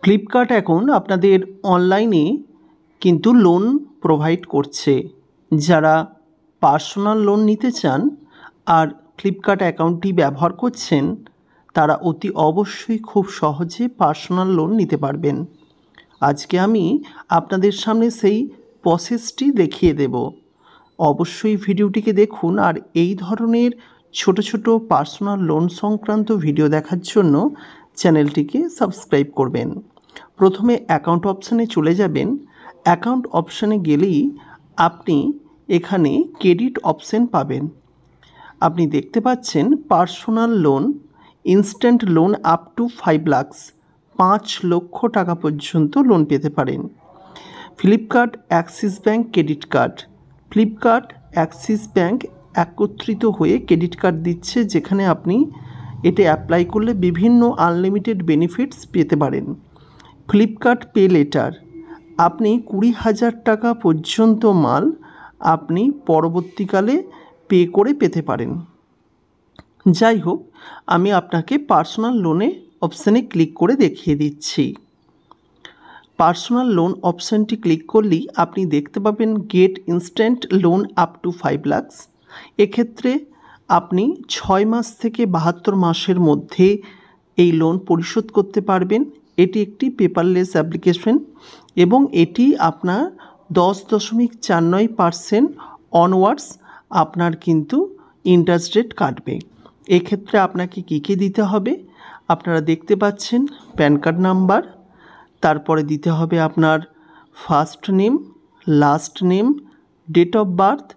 Flipkart এখন আপনাদের অনলাইনে কিন্তু লোন প্রোভাইড করছে। যারা পার্সোনাল লোন নিতে চান আর ফ্লিপকার্ট অ্যাকাউন্টটি ব্যবহার করছেন, তারা অতি অবশ্যই খুব সহজে পার্সোনাল লোন নিতে পারবেন। আজকে আমি আপনাদের সামনে সেই প্রসেসটি দেখিয়ে দেব। অবশ্যই ভিডিওটিকে দেখুন আর এই ধরনের ছোট ছোট পার্সোনাল লোন সংক্রান্ত ভিডিও দেখার জন্য চ্যানেলটিকে সাবস্ক্রাইব করবেন। প্রথমে অ্যাকাউন্ট অপশানে চলে যাবেন। অ্যাকাউন্ট অপশানে গেলেই আপনি এখানে ক্রেডিট অপশান পাবেন। আপনি দেখতে পাচ্ছেন personal loan, instant loan up to 5 lakh, 5 লক্ষ টাকা পর্যন্ত লোন পেতে পারেন। Flipkart Axis bank credit card, Flipkart Axis bank একত্রিত হয়ে ক্রেডিট কার্ড দিচ্ছে, যেখানে আপনি এটা অ্যাপ্লাই করলে বিভিন্ন আনলিমিটেড বেনিফিটস পেতে পারেন। ফ্লিপকার্ট পে লেটার, আপনি 20,000 টাকা পর্যন্ত মাল আপনি পরবর্তীকালে পে করে পেতে পারেন। যাই হোক, আমি আপনাকে পার্সোনাল লোনে অপশানে ক্লিক করে দেখিয়ে দিচ্ছি। পার্সোনাল লোন অপশানটি ক্লিক করলেই আপনি দেখতে পাবেন get instant loan up to 5 lakh. এক্ষেত্রে আপনি 6 মাস থেকে 72 মাসের মধ্যে এই লোন পরিশোধ করতে পারবেন। এটি একটি পেপারলেস অ্যাপ্লিকেশন এবং এটি আপনার 10.49% অনওয়ার্ডস আপনার কিন্তু ইন্টারেস্ট রেট কাটবে। এক্ষেত্রে আপনাকে কী কী দিতে হবে আপনারা দেখতে পাচ্ছেন। প্যান কার্ড নাম্বার, তারপরে দিতে হবে আপনার first name, last name, date of birth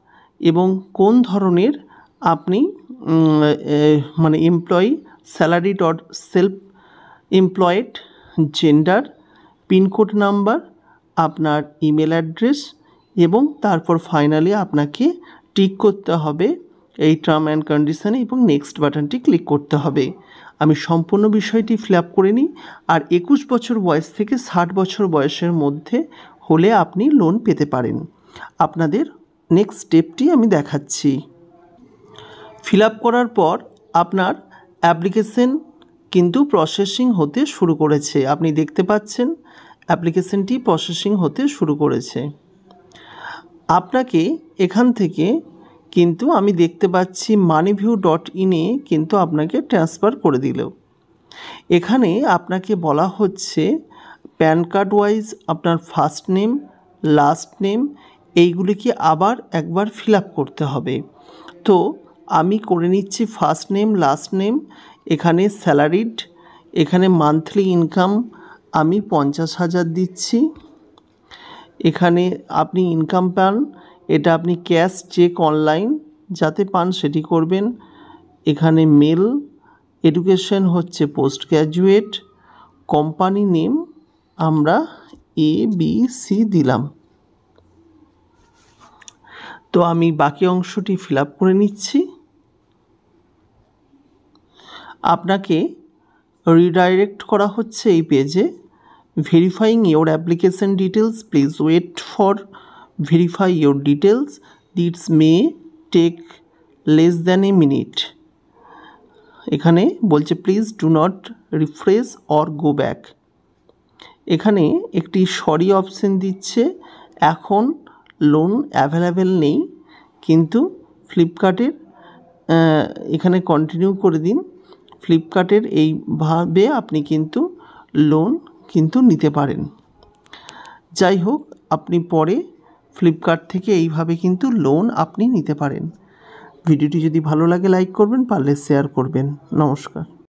এবং কোন ধরনের আপনি মানে employee, salaried or self employed, gender, pincode number, আপনার ইমেল অ্যাড্রেস এবং তারপর ফাইনালি আপনাকে টিক করতে হবে এই টার্ম অ্যান্ড কন্ডিশনে এবং নেক্সট বাটনটি ক্লিক করতে হবে। আমি সম্পূর্ণ বিষয়টি ফিল আপ করে নিই। আর 21 বছর বয়স থেকে 60 বছর বয়সের মধ্যে হলে আপনি লোন পেতে পারেন। আপনাদের নেক্সট স্টেপটি আমি দেখাচ্ছি। ফিল আপ করার পর আপনার অ্যাপ্লিকেশন কিন্তু প্রসেসিং হতে শুরু করেছে। আপনি দেখতে পাচ্ছেন অ্যাপ্লিকেশনটি প্রসেসিং হতে শুরু করেছে। আপনাকে এখান থেকে কিন্তু আমি দেখতে পাচ্ছি moneyview.in কিন্তু আপনাকে ট্রান্সফার করে দিল। এখানে আপনাকে বলা হচ্ছে প্যান কার্ড ওয়াইজ আপনার ফার্স্ট নেম, লাস্ট নেম এইগুলিকে আবার একবার ফিল আপ করতে হবে। তো আমি করে নিচ্ছি ফার্স্ট নেম, লাস্ট নেম, এখানে স্যালারিড, এখানে মান্থলি ইনকাম আমি 50,000 দিচ্ছি। এখানে আপনি ইনকাম পান, এটা আপনি ক্যাশ, চেক, অনলাইন যাতে পান সেটি করবেন। এখানে মেল, এডুকেশন হচ্ছে পোস্ট গ্র্যাজুয়েট, কোম্পানি নেম আমরা ABC দিলাম। তো আমি বাকি অংশটি ফিল আপ করে নিচ্ছি। আপনাকে রিডাইরেক্ট করা হচ্ছে এই পেজে। Verifying your application details, please wait for verify your details, this may take less than a minute. এখানে বলছে please do not refresh or go back. এখানে একটি সরি অপশন দিচ্ছে, এখন লোন অ্যাভেলেবেল নেই, কিন্তু ফ্লিপকার্টের এখানে কন্টিনিউ করে দিন। ফ্লিপকার্টের এইভাবে আপনি কিন্তু লোন কিন্তু নিতে পারেন। যাই হোক, আপনি পরে ফ্লিপকার্ট থেকে এইভাবে কিন্তু লোন আপনি নিতে পারেন। ভিডিওটি যদি ভালো লাগে লাইক করবেন, পারলে শেয়ার করবেন। নমস্কার।